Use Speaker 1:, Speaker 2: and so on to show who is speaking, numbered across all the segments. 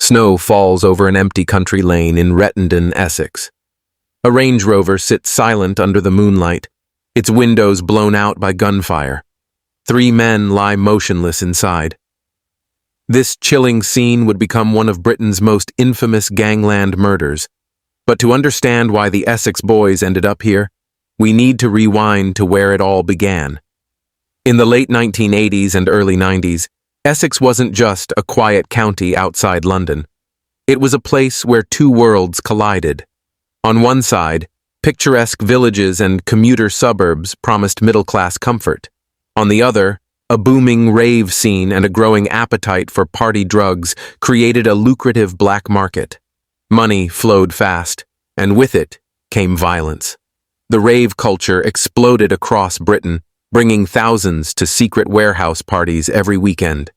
Speaker 1: Snow falls over an empty country lane in Rettendon, Essex. A Range Rover sits silent under the moonlight, its windows blown out by gunfire. 3 men lie motionless inside. This chilling scene would become one of Britain's most infamous gangland murders. But to understand why the Essex Boys ended up here, we need to rewind to where it all began. In the late 1980s and early 90s, Essex wasn't just a quiet county outside London. It was a place where 2 worlds collided. On one side, picturesque villages and commuter suburbs promised middle-class comfort. On the other, a booming rave scene and a growing appetite for party drugs created a lucrative black market. Money flowed fast, and with it came violence. The rave culture exploded across Britain, bringing thousands to secret warehouse parties every weekend.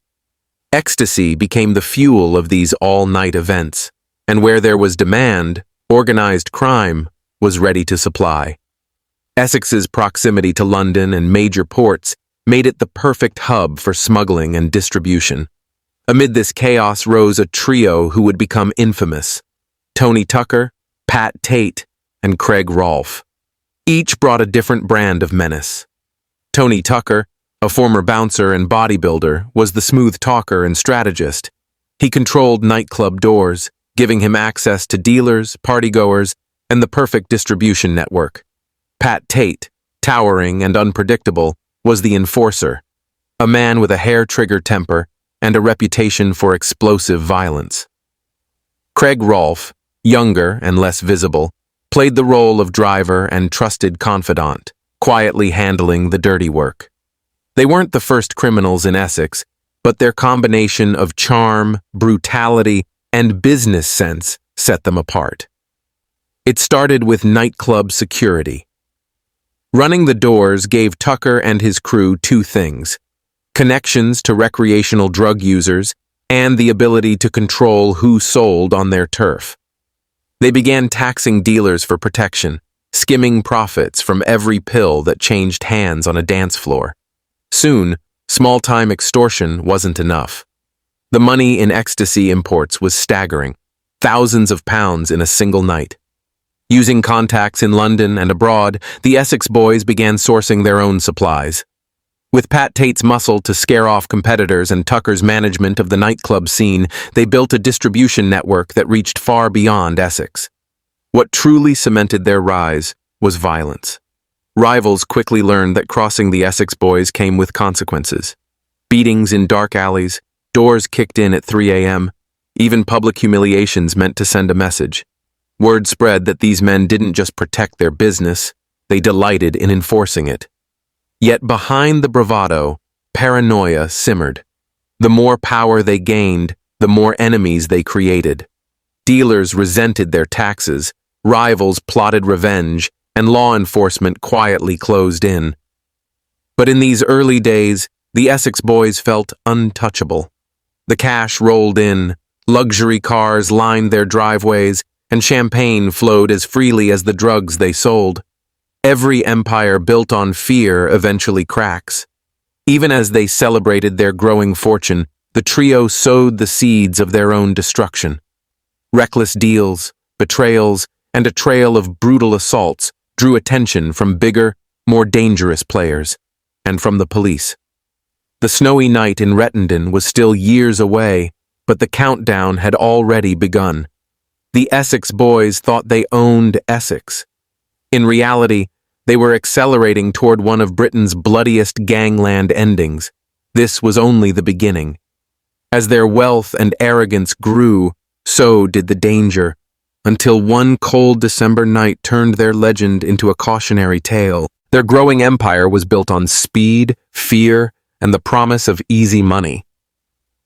Speaker 1: Ecstasy became the fuel of these all-night events, and where there was demand, organized crime was ready to supply. Essex's proximity to London and major ports made it the perfect hub for smuggling and distribution. Amid this chaos rose a trio who would become infamous: Tony Tucker, Pat Tate, and Craig Rolfe. Each brought a different brand of menace. Tony Tucker, a former bouncer and bodybuilder, was the smooth talker and strategist. He controlled nightclub doors, giving him access to dealers, partygoers, and the perfect distribution network. Pat Tate, towering and unpredictable, was the enforcer, a man with a hair-trigger temper and a reputation for explosive violence. Craig Rolfe, younger and less visible, played the role of driver and trusted confidant, quietly handling the dirty work. They weren't the first criminals in Essex, but their combination of charm, brutality, and business sense set them apart. It started with nightclub security. Running the doors gave Tucker and his crew 2 things: connections to recreational drug users and the ability to control who sold on their turf. They began taxing dealers for protection, skimming profits from every pill that changed hands on a dance floor. Soon, small-time extortion wasn't enough. The money in ecstasy imports was staggering, thousands of pounds in a single night. Using contacts in London and abroad, the Essex Boys began sourcing their own supplies. With Pat Tate's muscle to scare off competitors and Tucker's management of the nightclub scene, they built a distribution network that reached far beyond Essex. What truly cemented their rise was violence. Rivals quickly learned that crossing the Essex Boys came with consequences. Beatings in dark alleys, doors kicked in at 3 a.m., even public humiliations meant to send a message. Word spread that these men didn't just protect their business, they delighted in enforcing it. Yet behind the bravado, paranoia simmered. The more power they gained, the more enemies they created. Dealers resented their taxes, rivals plotted revenge, and law enforcement quietly closed in. But in these early days, the Essex Boys felt untouchable. The cash rolled in, luxury cars lined their driveways, and champagne flowed as freely as the drugs they sold. Every empire built on fear eventually cracks. Even as they celebrated their growing fortune, the trio sowed the seeds of their own destruction. Reckless deals, betrayals, and a trail of brutal assaults drew attention from bigger, more dangerous players, and from the police. The snowy night in Rettendon was still years away, but the countdown had already begun. The Essex Boys thought they owned Essex. In reality, they were accelerating toward one of Britain's bloodiest gangland endings. This was only the beginning. As their wealth and arrogance grew, so did the danger, until one cold December night turned their legend into a cautionary tale. Their growing empire was built on speed, fear, and the promise of easy money.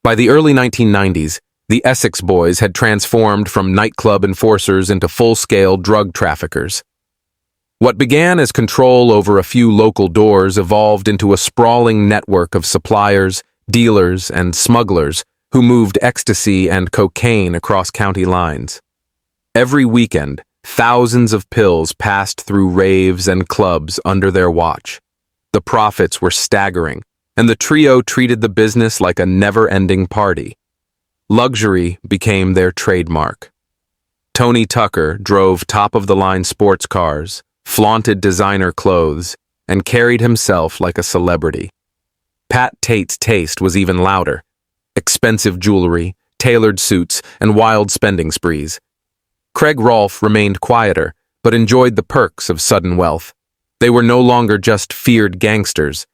Speaker 1: By the early 1990s, the Essex Boys had transformed from nightclub enforcers into full-scale drug traffickers. What began as control over a few local doors evolved into a sprawling network of suppliers, dealers, and smugglers who moved ecstasy and cocaine across county lines. Every weekend, thousands of pills passed through raves and clubs under their watch. The profits were staggering, and the trio treated the business like a never-ending party. Luxury became their trademark. Tony Tucker drove top-of-the-line sports cars, flaunted designer clothes, and carried himself like a celebrity. Pat Tate's taste was even louder. Expensive jewelry, tailored suits, and wild spending sprees. Craig Rolfe remained quieter, but enjoyed the perks of sudden wealth. They were no longer just feared gangsters.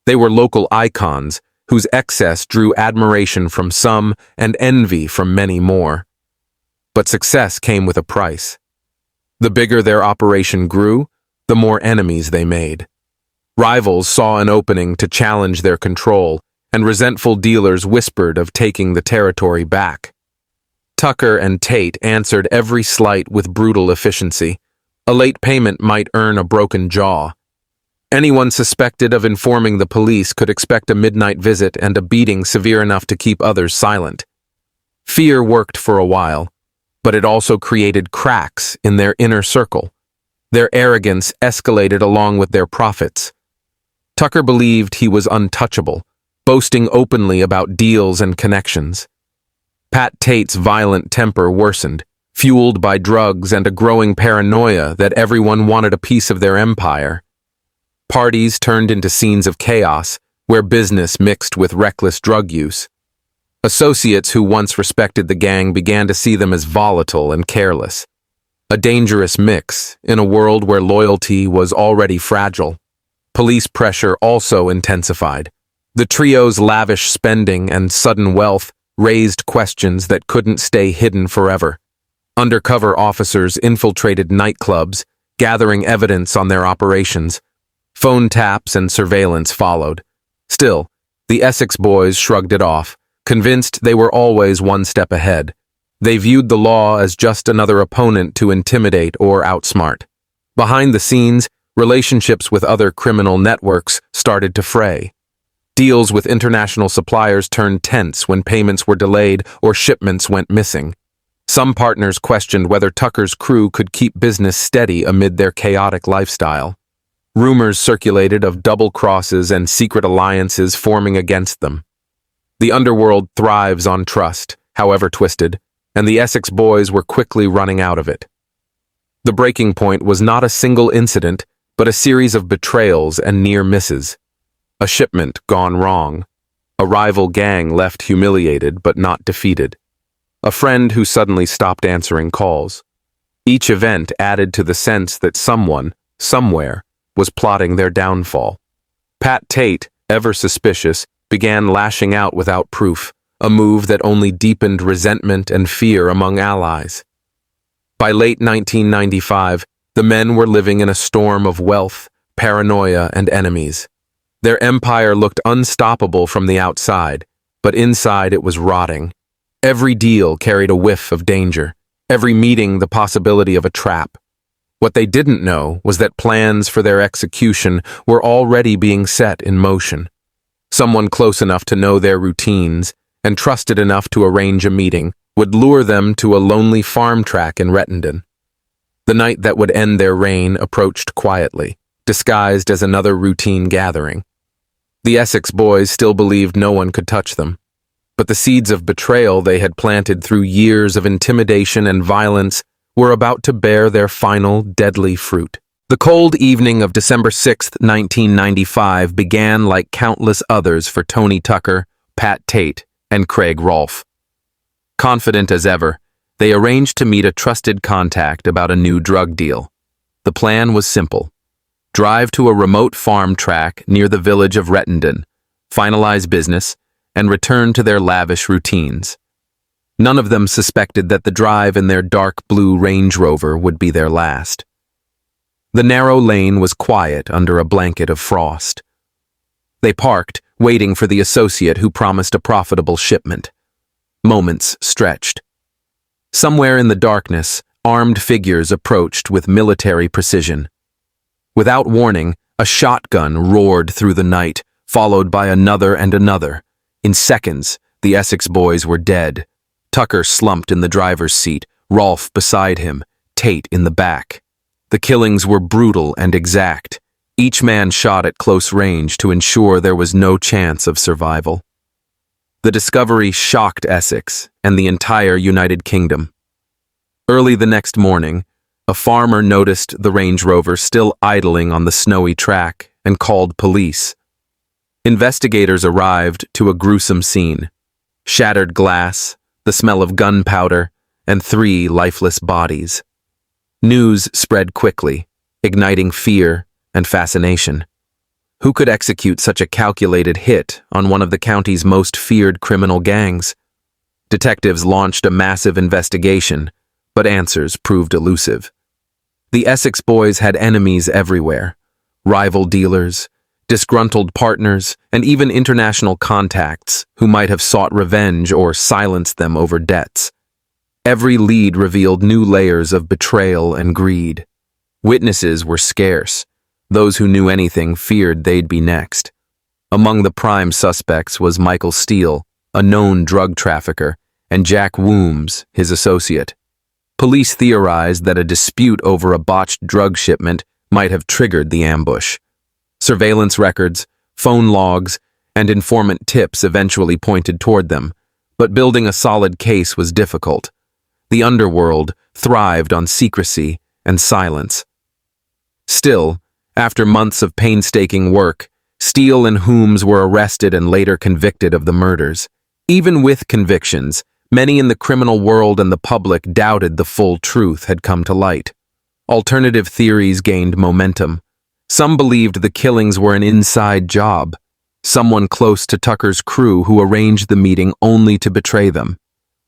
Speaker 1: They were local icons whose excess drew admiration from some and envy from many more. But success came with a price. The bigger their operation grew, the more enemies they made. Rivals saw an opening to challenge their control, and resentful dealers whispered of taking the territory back. Tucker and Tate answered every slight with brutal efficiency. A late payment might earn a broken jaw. Anyone suspected of informing the police could expect a midnight visit and a beating severe enough to keep others silent. Fear worked for a while, but it also created cracks in their inner circle. Their arrogance escalated along with their profits. Tucker believed he was untouchable, boasting openly about deals and connections. Pat Tate's violent temper worsened, fueled by drugs and a growing paranoia that everyone wanted a piece of their empire. Parties turned into scenes of chaos, where business mixed with reckless drug use. Associates who once respected the gang began to see them as volatile and careless. A dangerous mix in a world where loyalty was already fragile. Police pressure also intensified. The trio's lavish spending and sudden wealth raised questions that couldn't stay hidden forever. Undercover officers infiltrated nightclubs, gathering evidence on their operations. Phone taps and surveillance followed. Still, the Essex boys shrugged it off, convinced they were always one step ahead. They viewed the law as just another opponent to intimidate or outsmart. Behind the scenes, relationships with other criminal networks started to fray. Deals with international suppliers turned tense when payments were delayed or shipments went missing. Some partners questioned whether Tucker's crew could keep business steady amid their chaotic lifestyle. Rumors circulated of double crosses and secret alliances forming against them. The underworld thrives on trust, however twisted, and the Essex boys were quickly running out of it. The breaking point was not a single incident, but a series of betrayals and near misses. A shipment gone wrong. A rival gang left humiliated but not defeated. A friend who suddenly stopped answering calls. Each event added to the sense that someone, somewhere, was plotting their downfall. Pat Tate, ever suspicious, began lashing out without proof, a move that only deepened resentment and fear among allies. By late 1995, the men were living in a storm of wealth, paranoia, and enemies. Their empire looked unstoppable from the outside, but inside it was rotting. Every deal carried a whiff of danger, every meeting the possibility of a trap. What they didn't know was that plans for their execution were already being set in motion. Someone close enough to know their routines and trusted enough to arrange a meeting would lure them to a lonely farm track in Rettendon. The night that would end their reign approached quietly, disguised as another routine gathering. The Essex boys still believed no one could touch them, but the seeds of betrayal they had planted through years of intimidation and violence were about to bear their final deadly fruit. The cold evening of December 6, 1995 began like countless others for Tony Tucker, Pat Tate, and Craig Rolfe. Confident as ever, they arranged to meet a trusted contact about a new drug deal. The plan was simple. Drive to a remote farm track near the village of Rettendon, finalize business, and return to their lavish routines. None of them suspected that the drive in their dark blue Range Rover would be their last. The narrow lane was quiet under a blanket of frost. They parked, waiting for the associate who promised a profitable shipment. Moments stretched. Somewhere in the darkness, armed figures approached with military precision. Without warning, a shotgun roared through the night, followed by another and another. In seconds, the Essex boys were dead. Tucker slumped in the driver's seat, Rolfe beside him, Tate in the back. The killings were brutal and exact. Each man shot at close range to ensure there was no chance of survival. The discovery shocked Essex and the entire United Kingdom. Early the next morning, a farmer noticed the Range Rover still idling on the snowy track and called police. Investigators arrived to a gruesome scene: shattered glass, the smell of gunpowder, and 3 lifeless bodies. News spread quickly, igniting fear and fascination. Who could execute such a calculated hit on one of the county's most feared criminal gangs? Detectives launched a massive investigation, but answers proved elusive. The Essex Boys had enemies everywhere: rival dealers, disgruntled partners, and even international contacts who might have sought revenge or silenced them over debts. Every lead revealed new layers of betrayal and greed. Witnesses were scarce. Those who knew anything feared they'd be next. Among the prime suspects was Michael Steele, a known drug trafficker, and Jack Wooms, his associate. Police theorized that a dispute over a botched drug shipment might have triggered the ambush. Surveillance records, phone logs, and informant tips eventually pointed toward them, but building a solid case was difficult. The underworld thrived on secrecy and silence. Still, after months of painstaking work, Steele and Wooms were arrested and later convicted of the murders. Even with convictions, many in the criminal world and the public doubted the full truth had come to light. Alternative theories gained momentum. Some believed the killings were an inside job, someone close to Tucker's crew who arranged the meeting only to betray them.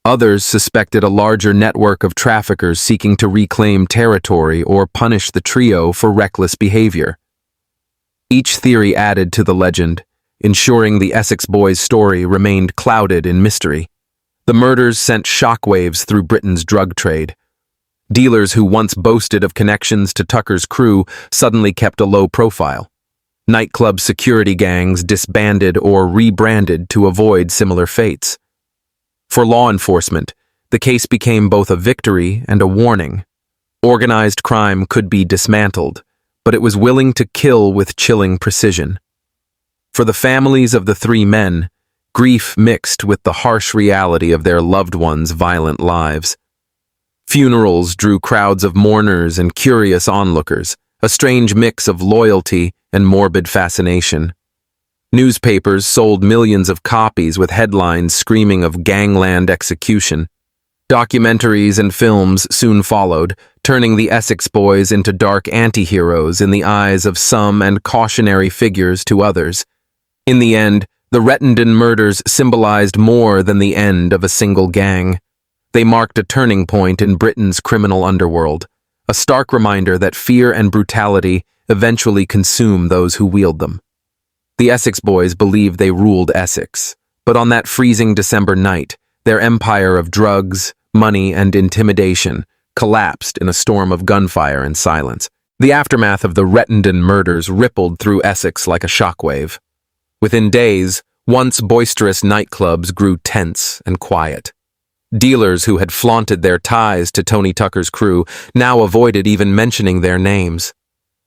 Speaker 1: Others suspected a larger network of traffickers seeking to reclaim territory or punish the trio for reckless behavior. Each theory added to the legend, ensuring the Essex Boys' story remained clouded in mystery. The murders sent shockwaves through Britain's drug trade. Dealers who once boasted of connections to Tucker's crew suddenly kept a low profile. Nightclub security gangs disbanded or rebranded to avoid similar fates. For law enforcement, the case became both a victory and a warning. Organized crime could be dismantled, but it was willing to kill with chilling precision. For the families of the 3 men, grief mixed with the harsh reality of their loved ones' violent lives. Funerals drew crowds of mourners and curious onlookers, a strange mix of loyalty and morbid fascination. Newspapers sold millions of copies with headlines screaming of gangland execution. Documentaries and films soon followed, turning the Essex Boys into dark anti-heroes in the eyes of some and cautionary figures to others. In the end, the Rettendon murders symbolized more than the end of a single gang. They marked a turning point in Britain's criminal underworld, a stark reminder that fear and brutality eventually consume those who wield them. The Essex Boys believed they ruled Essex, but on that freezing December night, their empire of drugs, money, and intimidation collapsed in a storm of gunfire and silence. The aftermath of the Rettendon murders rippled through Essex like a shockwave. Within days, once boisterous nightclubs grew tense and quiet. Dealers who had flaunted their ties to Tony Tucker's crew now avoided even mentioning their names.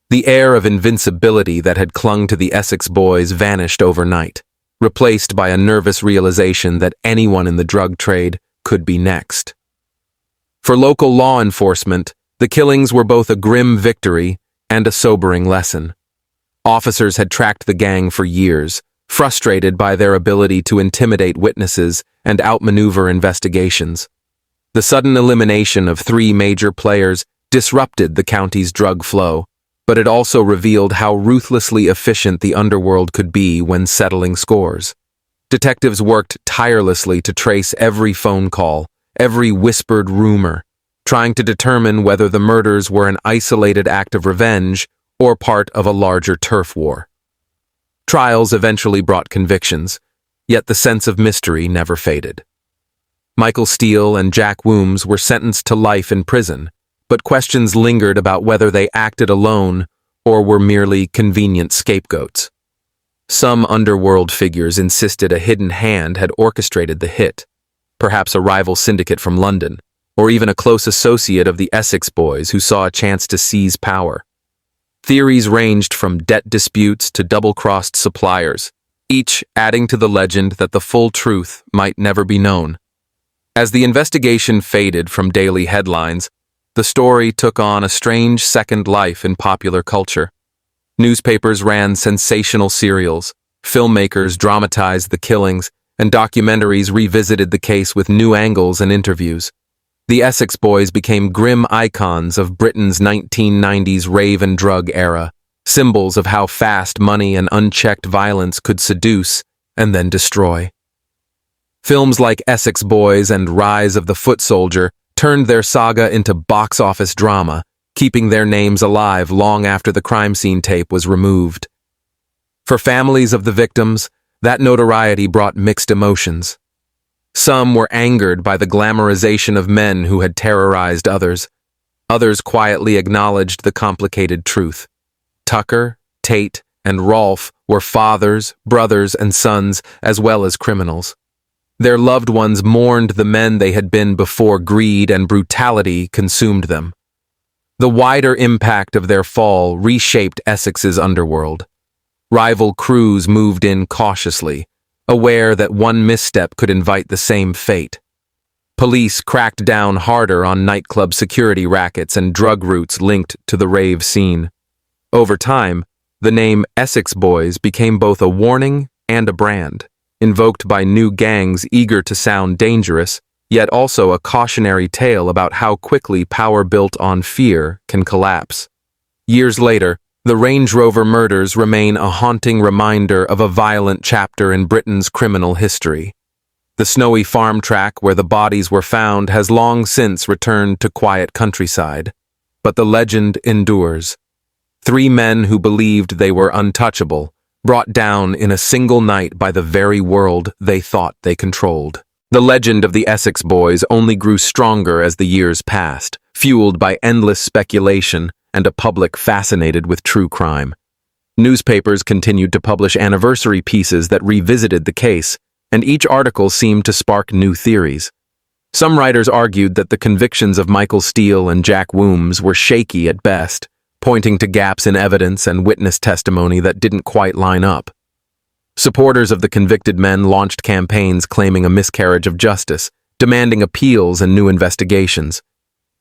Speaker 1: The air of invincibility that had clung to the Essex Boys vanished overnight, replaced by a nervous realization that anyone in the drug trade could be next. For local law enforcement, the killings were both a grim victory and a sobering lesson. Officers had tracked the gang for years, frustrated by their ability to intimidate witnesses and outmaneuver investigations. The sudden elimination of 3 major players disrupted the county's drug flow, but it also revealed how ruthlessly efficient the underworld could be when settling scores. Detectives worked tirelessly to trace every phone call, every whispered rumor, trying to determine whether the murders were an isolated act of revenge or part of a larger turf war. Trials eventually brought convictions, yet the sense of mystery never faded. Michael Steele and Jack Wooms were sentenced to life in prison, but questions lingered about whether they acted alone or were merely convenient scapegoats. Some underworld figures insisted a hidden hand had orchestrated the hit, perhaps a rival syndicate from London, or even a close associate of the Essex Boys who saw a chance to seize power. Theories ranged from debt disputes to double-crossed suppliers, each adding to the legend that the full truth might never be known. As the investigation faded from daily headlines, the story took on a strange second life in popular culture. Newspapers ran sensational serials, filmmakers dramatized the killings, and documentaries revisited the case with new angles and interviews. The Essex Boys became grim icons of Britain's 1990s rave and drug era, symbols of how fast money and unchecked violence could seduce and then destroy. Films like Essex Boys and Rise of the Foot Soldier turned their saga into box office drama, keeping their names alive long after the crime scene tape was removed. For families of the victims, that notoriety brought mixed emotions. Some were angered by the glamorization of men who had terrorized others. Others quietly acknowledged the complicated truth. Tucker, Tate, and Rolfe were fathers, brothers, and sons, as well as criminals. Their loved ones mourned the men they had been before greed and brutality consumed them. The wider impact of their fall reshaped Essex's underworld. Rival crews moved in cautiously, aware that one misstep could invite the same fate. Police cracked down harder on nightclub security rackets and drug routes linked to the rave scene. Over time, the name Essex Boys became both a warning and a brand, invoked by new gangs eager to sound dangerous, yet also a cautionary tale about how quickly power built on fear can collapse. Years later, the Range Rover murders remain a haunting reminder of a violent chapter in Britain's criminal history. The snowy farm track where the bodies were found has long since returned to quiet countryside, but the legend endures. 3 men who believed they were untouchable, brought down in a single night by the very world they thought they controlled. The legend of the Essex Boys only grew stronger as the years passed, fueled by endless speculation and a public fascinated with true crime. Newspapers continued to publish anniversary pieces that revisited the case, and each article seemed to spark new theories. Some writers argued that the convictions of Michael Steele and Jack Woombs were shaky at best, pointing to gaps in evidence and witness testimony that didn't quite line up. Supporters of the convicted men launched campaigns claiming a miscarriage of justice, demanding appeals and new investigations.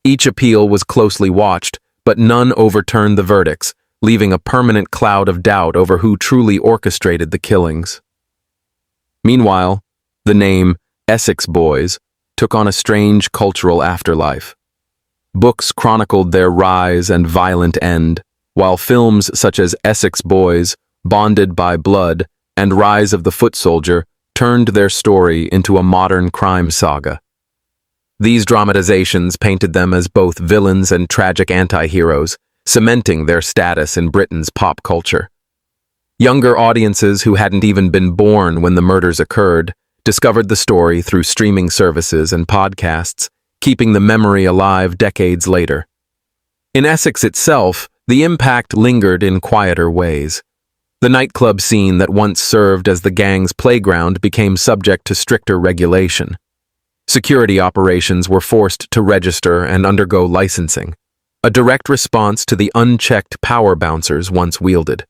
Speaker 1: Each appeal was closely watched, but none overturned the verdicts, leaving a permanent cloud of doubt over who truly orchestrated the killings. Meanwhile, the name Essex Boys took on a strange cultural afterlife. Books chronicled their rise and violent end, while films such as Essex Boys, Bonded by Blood, and Rise of the Foot Soldier turned their story into a modern crime saga. These dramatizations painted them as both villains and tragic anti-heroes, cementing their status in Britain's pop culture. Younger audiences who hadn't even been born when the murders occurred discovered the story through streaming services and podcasts, keeping the memory alive decades later. In Essex itself, the impact lingered in quieter ways. The nightclub scene that once served as the gang's playground became subject to stricter regulation. Security operations were forced to register and undergo licensing, a direct response to the unchecked power bouncers once wielded.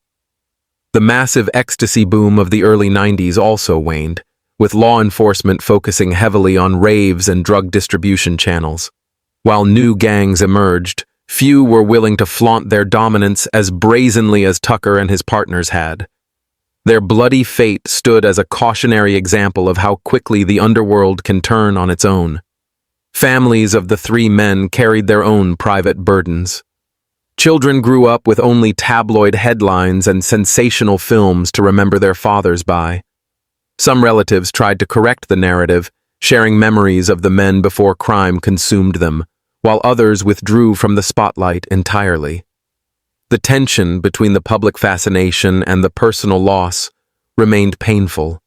Speaker 1: The massive ecstasy boom of the early 90s also waned, with law enforcement focusing heavily on raves and drug distribution channels. While new gangs emerged, few were willing to flaunt their dominance as brazenly as Tucker and his partners had. Their bloody fate stood as a cautionary example of how quickly the underworld can turn on its own. Families of the 3 men carried their own private burdens. Children grew up with only tabloid headlines and sensational films to remember their fathers by. Some relatives tried to correct the narrative, sharing memories of the men before crime consumed them, while others withdrew from the spotlight entirely. The tension between the public fascination and the personal loss remained painful,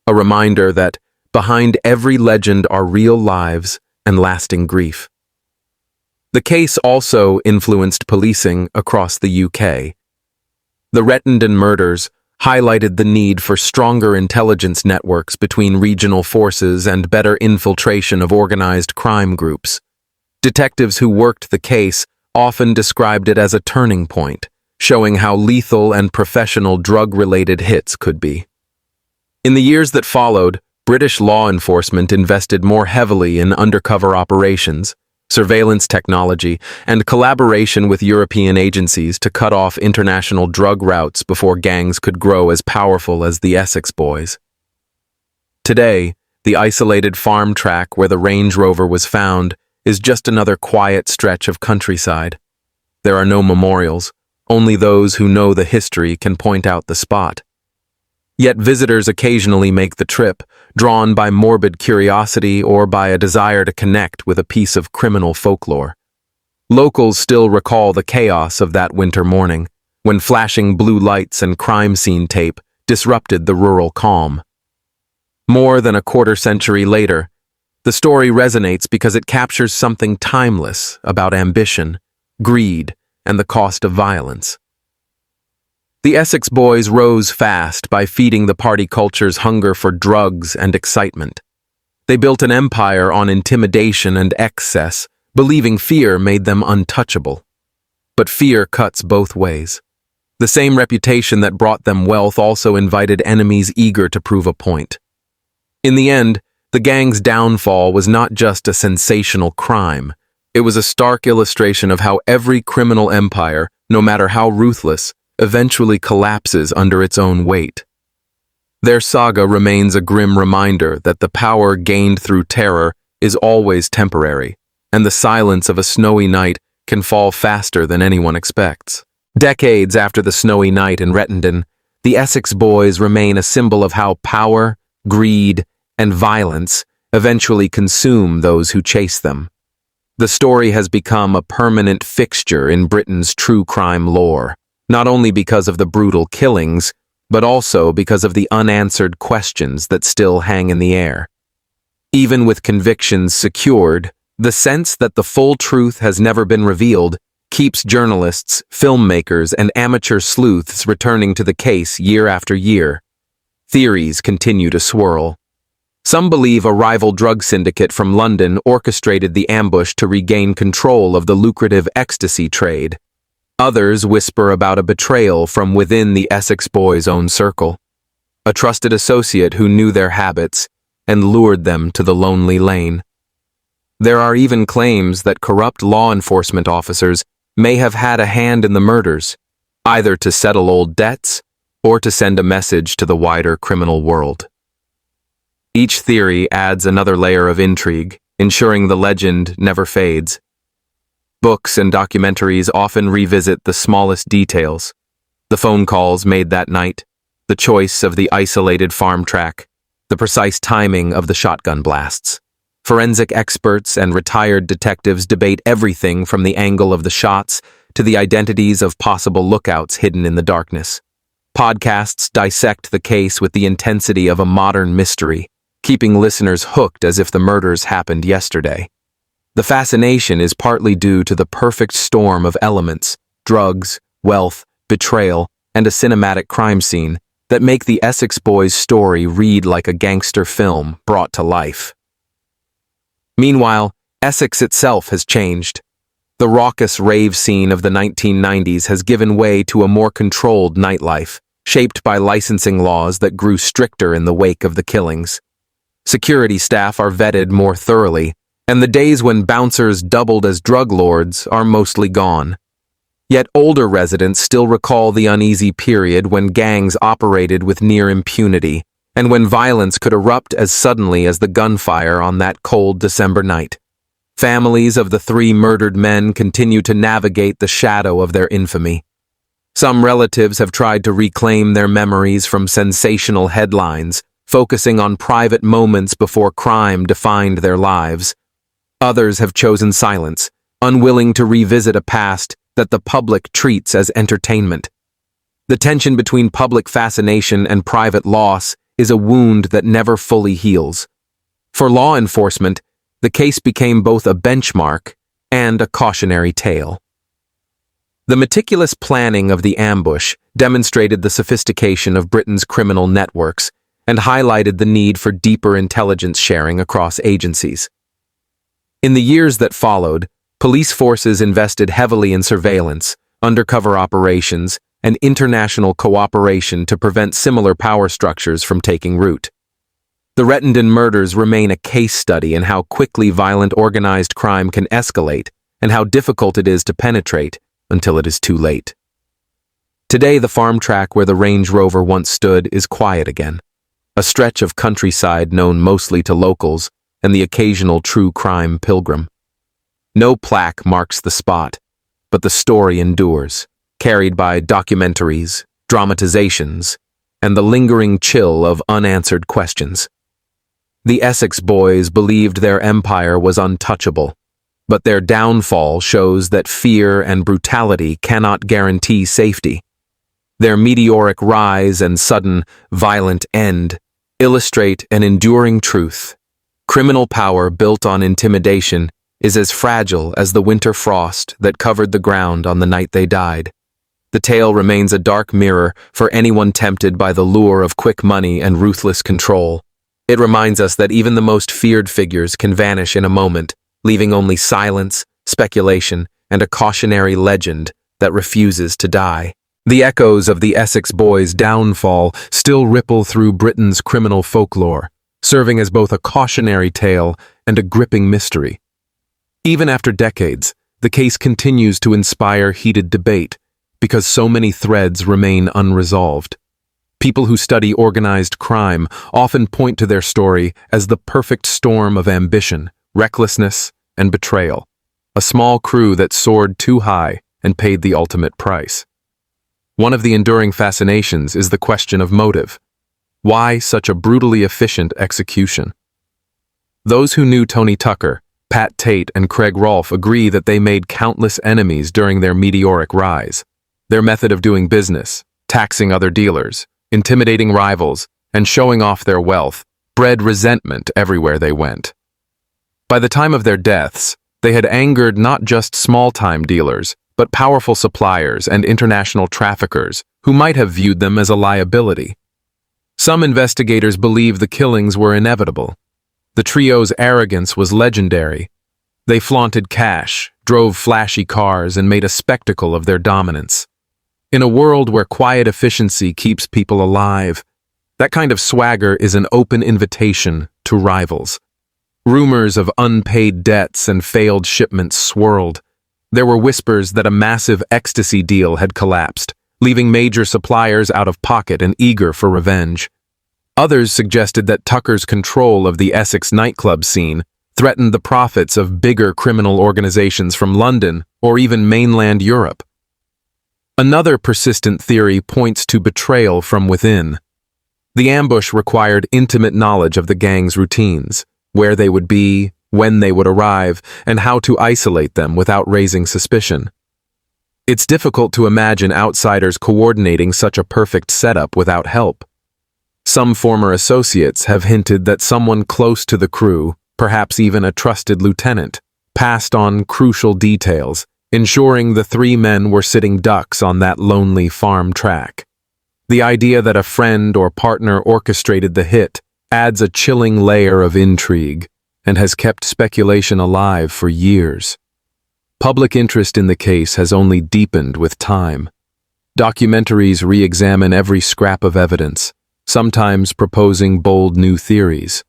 Speaker 1: a reminder that behind every legend are real lives and lasting grief. The case also influenced policing across the UK. The Rettendon murders highlighted the need for stronger intelligence networks between regional forces and better infiltration of organized crime groups. Detectives who worked the case often described it as a turning point, showing how lethal and professional drug-related hits could be. In the years that followed, British law enforcement invested more heavily in undercover operations, surveillance technology, and collaboration with European agencies to cut off international drug routes before gangs could grow as powerful as the Essex Boys. Today, the isolated farm track where the Range Rover was found is just another quiet stretch of countryside. There are no memorials, only those who know the history can point out the spot. Yet visitors occasionally make the trip, drawn by morbid curiosity or by a desire to connect with a piece of criminal folklore. Locals still recall the chaos of that winter morning, when flashing blue lights and crime scene tape disrupted the rural calm. More than a quarter century later, the story resonates because it captures something timeless about ambition, greed, and the cost of violence. The Essex Boys rose fast by feeding the party culture's hunger for drugs and excitement. They built an empire on intimidation and excess, believing fear made them untouchable. But fear cuts both ways. The same reputation that brought them wealth also invited enemies eager to prove a point. In the end, the gang's downfall was not just a sensational crime. It was a stark illustration of how every criminal empire, no matter how ruthless, eventually collapses under its own weight. Their saga remains a grim reminder that the power gained through terror is always temporary, and the silence of a snowy night can fall faster than anyone expects. Decades after the snowy night in Rettendon, the Essex Boys remain a symbol of how power, greed, and violence eventually consume those who chase them. The story has become a permanent fixture in Britain's true crime lore, not only because of the brutal killings, but also because of the unanswered questions that still hang in the air. Even with convictions secured, the sense that the full truth has never been revealed keeps journalists, filmmakers, and amateur sleuths returning to the case year after year. Theories continue to swirl. Some believe a rival drug syndicate from London orchestrated the ambush to regain control of the lucrative ecstasy trade. Others whisper about a betrayal from within the Essex Boys' own circle, a trusted associate who knew their habits and lured them to the lonely lane. There are even claims that corrupt law enforcement officers may have had a hand in the murders, either to settle old debts or to send a message to the wider criminal world. Each theory adds another layer of intrigue, ensuring the legend never fades. Books and documentaries often revisit the smallest details: the phone calls made that night, the choice of the isolated farm track, the precise timing of the shotgun blasts. Forensic experts and retired detectives debate everything from the angle of the shots to the identities of possible lookouts hidden in the darkness. Podcasts dissect the case with the intensity of a modern mystery, keeping listeners hooked as if the murders happened yesterday. The fascination is partly due to the perfect storm of elements: drugs, wealth, betrayal, and a cinematic crime scene that make the Essex Boys' story read like a gangster film brought to life. Meanwhile, Essex itself has changed. The raucous rave scene of the 1990s has given way to a more controlled nightlife, shaped by licensing laws that grew stricter in the wake of the killings. Security staff are vetted more thoroughly, and the days when bouncers doubled as drug lords are mostly gone. Yet older residents still recall the uneasy period when gangs operated with near impunity, and when violence could erupt as suddenly as the gunfire on that cold December night. Families of the 3 murdered men continue to navigate the shadow of their infamy. Some relatives have tried to reclaim their memories from sensational headlines, focusing on private moments before crime defined their lives. Others have chosen silence, unwilling to revisit a past that the public treats as entertainment. The tension between public fascination and private loss is a wound that never fully heals. For law enforcement, the case became both a benchmark and a cautionary tale. The meticulous planning of the ambush demonstrated the sophistication of Britain's criminal networks and highlighted the need for deeper intelligence sharing across agencies. In the years that followed, police forces invested heavily in surveillance, undercover operations, and international cooperation to prevent similar power structures from taking root. The Rettendon murders remain a case study in how quickly violent organized crime can escalate and how difficult it is to penetrate until it is too late. Today, the farm track where the Range Rover once stood is quiet again, a stretch of countryside known mostly to locals and the occasional true crime pilgrim. No plaque marks the spot, but the story endures, carried by documentaries, dramatizations, and the lingering chill of unanswered questions. The Essex Boys believed their empire was untouchable, but their downfall shows that fear and brutality cannot guarantee safety. Their meteoric rise and sudden, violent end illustrate an enduring truth. Criminal power built on intimidation is as fragile as the winter frost that covered the ground on the night they died. The tale remains a dark mirror for anyone tempted by the lure of quick money and ruthless control. It reminds us that even the most feared figures can vanish in a moment, leaving only silence, speculation, and a cautionary legend that refuses to die. The echoes of the Essex Boys' downfall still ripple through Britain's criminal folklore, serving as both a cautionary tale and a gripping mystery. Even after decades, the case continues to inspire heated debate because so many threads remain unresolved. People who study organized crime often point to their story as the perfect storm of ambition, recklessness, and betrayal, a small crew that soared too high and paid the ultimate price. One of the enduring fascinations is the question of motive. Why such a brutally efficient execution? Those who knew Tony Tucker, Pat Tate, and Craig Rolfe agree that they made countless enemies during their meteoric rise. Their method of doing business, taxing other dealers, intimidating rivals, and showing off their wealth, bred resentment everywhere they went. By the time of their deaths, they had angered not just small-time dealers, but powerful suppliers and international traffickers who might have viewed them as a liability. Some investigators believe the killings were inevitable. The trio's arrogance was legendary. They flaunted cash, drove flashy cars, and made a spectacle of their dominance. In a world where quiet efficiency keeps people alive, that kind of swagger is an open invitation to rivals. Rumors of unpaid debts and failed shipments swirled. There were whispers that a massive ecstasy deal had collapsed, leaving major suppliers out of pocket and eager for revenge. Others suggested that Tucker's control of the Essex nightclub scene threatened the profits of bigger criminal organizations from London or even mainland Europe. Another persistent theory points to betrayal from within. The ambush required intimate knowledge of the gang's routines, where they would be, when they would arrive, and how to isolate them without raising suspicion. It's difficult to imagine outsiders coordinating such a perfect setup without help. Some former associates have hinted that someone close to the crew, perhaps even a trusted lieutenant, passed on crucial details, ensuring the three men were sitting ducks on that lonely farm track. The idea that a friend or partner orchestrated the hit adds a chilling layer of intrigue and has kept speculation alive for years. Public interest in the case has only deepened with time. Documentaries re-examine every scrap of evidence, sometimes proposing bold new theories.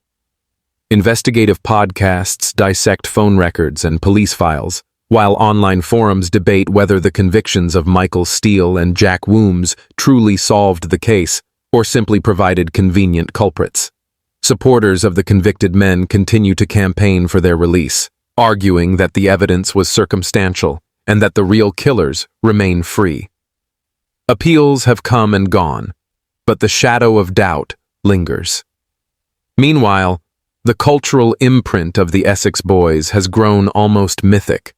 Speaker 1: Investigative podcasts dissect phone records and police files, while online forums debate whether the convictions of Michael Steele and Jack Woombs truly solved the case or simply provided convenient culprits. Supporters of the convicted men continue to campaign for their release, arguing that the evidence was circumstantial and that the real killers remain free. Appeals have come and gone, but the shadow of doubt lingers. Meanwhile, the cultural imprint of the Essex Boys has grown almost mythic.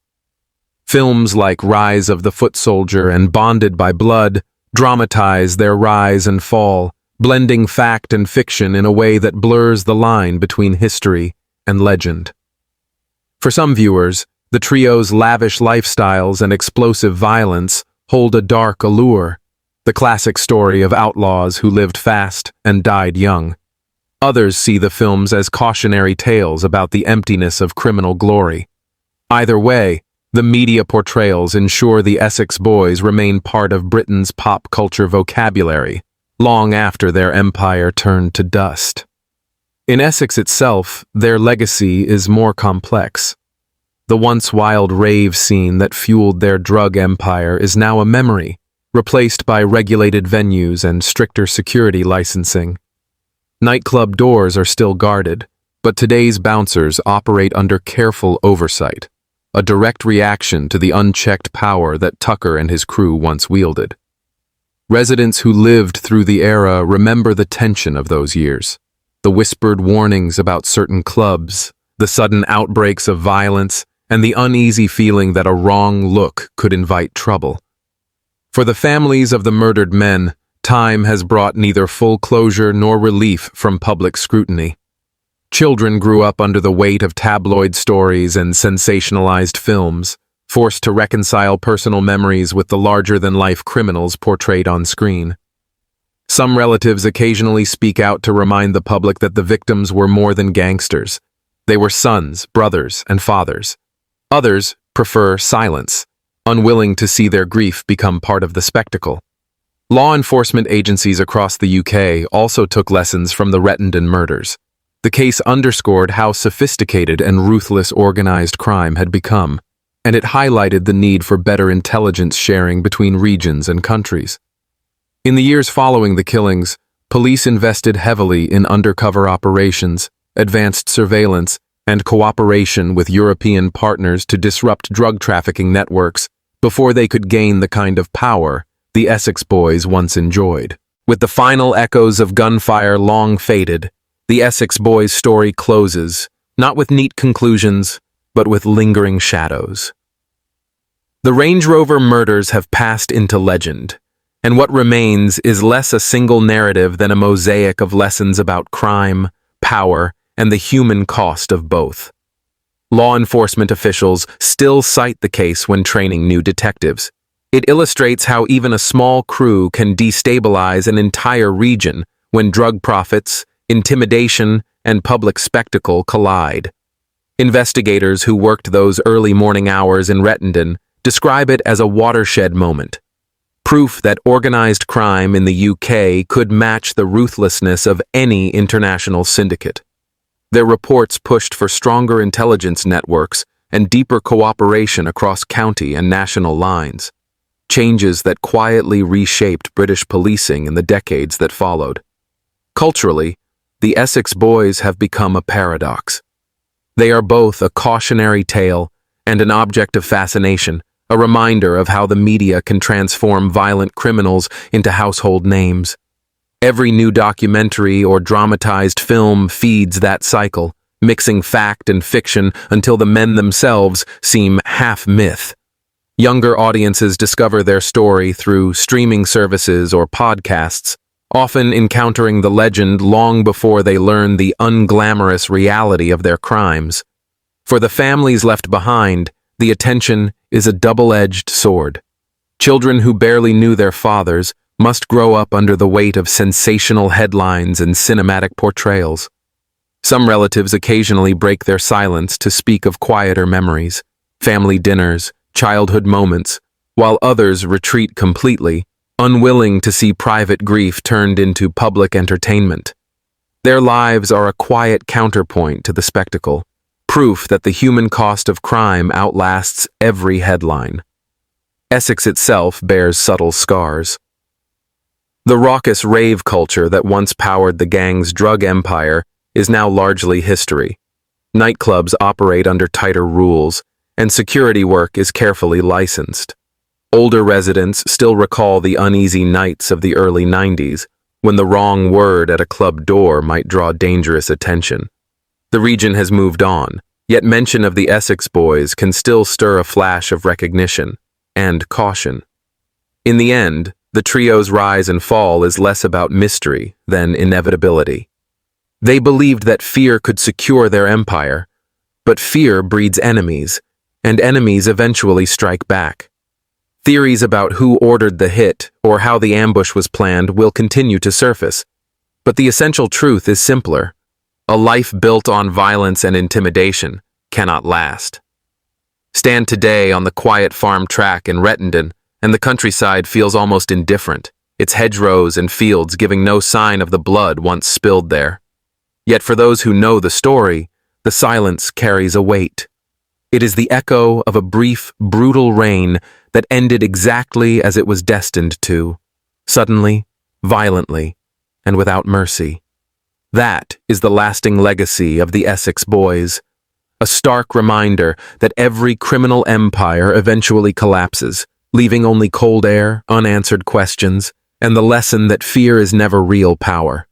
Speaker 1: Films like Rise of the Foot Soldier and Bonded by Blood dramatize their rise and fall, blending fact and fiction in a way that blurs the line between history and legend. For some viewers, the trio's lavish lifestyles and explosive violence hold a dark allure, the classic story of outlaws who lived fast and died young. Others see the films as cautionary tales about the emptiness of criminal glory. Either way, The media portrayals ensure the Essex Boys remain part of Britain's pop culture vocabulary, long after their empire turned to dust. In Essex itself, their legacy is more complex. The once wild rave scene that fueled their drug empire is now a memory, replaced by regulated venues and stricter security licensing. Nightclub doors are still guarded, but today's bouncers operate under careful oversight, a direct reaction to the unchecked power that Tucker and his crew once wielded. Residents who lived through the era remember the tension of those years, the whispered warnings about certain clubs, the sudden outbreaks of violence, and the uneasy feeling that a wrong look could invite trouble. For the families of the murdered men, time has brought neither full closure nor relief from public scrutiny. Children grew up under the weight of tabloid stories and sensationalized films, forced to reconcile personal memories with the larger-than-life criminals portrayed on screen. Some relatives occasionally speak out to remind the public that the victims were more than gangsters. They were sons, brothers, and fathers. Others prefer silence, unwilling to see their grief become part of the spectacle. Law enforcement agencies across the UK also took lessons from the Rettendon murders. The case underscored how sophisticated and ruthless organized crime had become, and it highlighted the need for better intelligence sharing between regions and countries. In the years following the killings, police invested heavily in undercover operations, advanced surveillance, and cooperation with European partners to disrupt drug trafficking networks before they could gain the kind of power the Essex Boys once enjoyed. With the final echoes of gunfire long faded, the Essex Boys' story closes, not with neat conclusions, but with lingering shadows. The Range Rover murders have passed into legend, and what remains is less a single narrative than a mosaic of lessons about crime, power, and the human cost of both. Law enforcement officials still cite the case when training new detectives. It illustrates how even a small crew can destabilize an entire region when drug profits, intimidation, and public spectacle collide. Investigators who worked those early morning hours in Rettendon describe it as a watershed moment, proof that organized crime in the UK could match the ruthlessness of any international syndicate. Their reports pushed for stronger intelligence networks and deeper cooperation across county and national lines, changes that quietly reshaped British policing in the decades that followed. Culturally, the Essex Boys have become a paradox. They are both a cautionary tale and an object of fascination, a reminder of how the media can transform violent criminals into household names. Every new documentary or dramatized film feeds that cycle, mixing fact and fiction until the men themselves seem half myth. Younger audiences discover their story through streaming services or podcasts, often encountering the legend long before they learn the unglamorous reality of their crimes. For the families left behind, the attention is a double-edged sword. Children who barely knew their fathers must grow up under the weight of sensational headlines and cinematic portrayals. Some relatives occasionally break their silence to speak of quieter memories, family dinners, childhood moments, while others retreat completely, unwilling to see private grief turned into public entertainment. Their lives are a quiet counterpoint to the spectacle, proof that the human cost of crime outlasts every headline. Essex itself bears subtle scars. The raucous rave culture that once powered the gang's drug empire is now largely history. Nightclubs operate under tighter rules, and security work is carefully licensed. Older residents still recall the uneasy nights of the early 90s, when the wrong word at a club door might draw dangerous attention. The region has moved on, yet mention of the Essex Boys can still stir a flash of recognition and caution. In the end, the trio's rise and fall is less about mystery than inevitability. They believed that fear could secure their empire, but fear breeds enemies, and enemies eventually strike back. Theories about who ordered the hit or how the ambush was planned will continue to surface, but the essential truth is simpler. A life built on violence and intimidation cannot last. Stand today on the quiet farm track in Rettendon, and the countryside feels almost indifferent, its hedgerows and fields giving no sign of the blood once spilled there. Yet for those who know the story, the silence carries a weight. It is the echo of a brief, brutal reign that ended exactly as it was destined to, suddenly, violently, and without mercy. That is the lasting legacy of the Essex Boys, a stark reminder that every criminal empire eventually collapses, leaving only cold air, unanswered questions, and the lesson that fear is never real power.